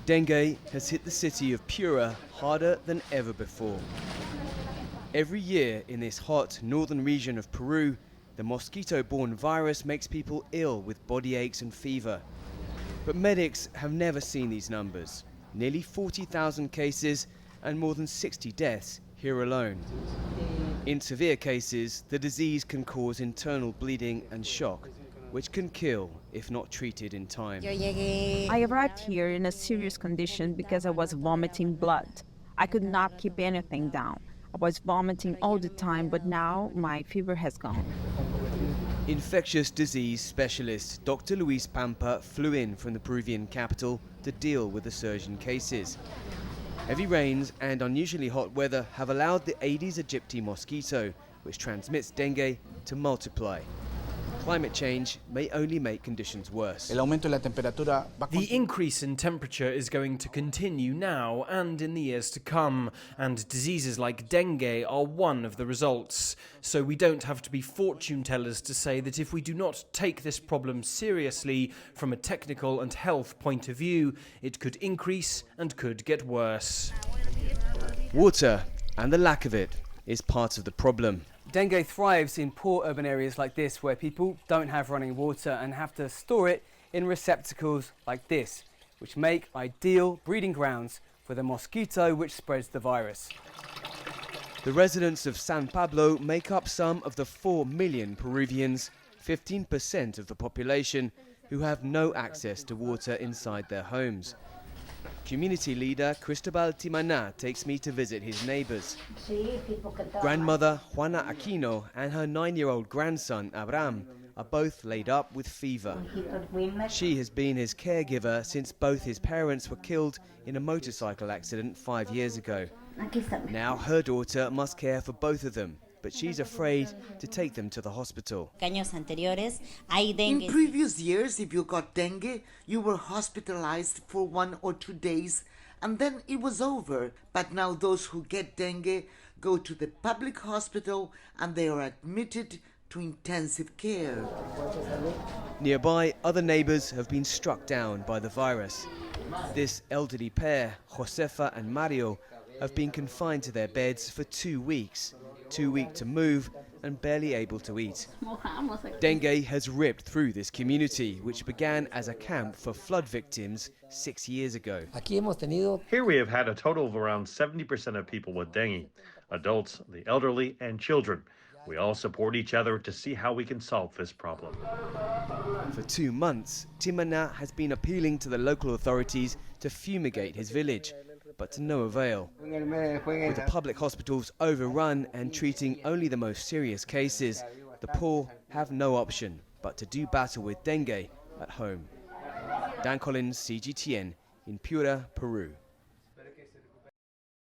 Dengue has hit the city of Piura harder than ever before. Every year in this hot northern region of Peru, the mosquito-borne virus makes people ill with body aches and fever. But medics have never seen these numbers. Nearly 40,000 cases and more than 60 deaths here alone. In severe cases, the disease can cause internal bleeding and shock, which can kill if not treated in time. I arrived here in a serious condition because I was vomiting blood. I could not keep anything down. I was vomiting all the time, but now my fever has gone. Infectious disease specialist Dr. Luis Pampa flew in from the Peruvian capital to deal with the surge in cases. Heavy rains and unusually hot weather have allowed the Aedes aegypti mosquito, which transmits dengue, to multiply. Climate change may only make conditions worse. The increase in temperature is going to continue now and in the years to come, and diseases like dengue are one of the results. So we don't have to be fortune tellers to say that if we do not take this problem seriously from a technical and health point of view, it could increase and could get worse. Water, and the lack of it, is part of the problem. Dengue thrives in poor urban areas like this, where people don't have running water and have to store it in receptacles like this, which make ideal breeding grounds for the mosquito which spreads the virus. The residents of San Pablo make up some of the 4 million Peruvians, 15% of the population, who have no access to water inside their homes. Community leader Cristobal Timana takes me to visit his neighbors. Grandmother Juana Aquino and her 9-year-old grandson Abraham are both laid up with fever. She has been his caregiver since both his parents were killed in a motorcycle accident 5 years ago. Now her daughter must care for both of them, but she's afraid to take them to the hospital. In previous years, if you got dengue, you were hospitalized for 1 or 2 days, and then it was over. But now those who get dengue go to the public hospital and they are admitted to intensive care. Nearby, other neighbors have been struck down by the virus. This elderly pair, Josefa and Mario, have been confined to their beds for 2 weeks. Too weak to move and barely able to eat. Dengue has ripped through this community, which began as a camp for flood victims 6 years ago. Here we have had a total of around 70% of people with dengue, adults, the elderly, and children. We all support each other to see how we can solve this problem. For 2 months, Timana has been appealing to the local authorities to fumigate his village, but to no avail. With the public hospitals overrun and treating only the most serious cases, the poor have no option but to do battle with dengue at home. Dan Collyns, CGTN, in Piura, Peru.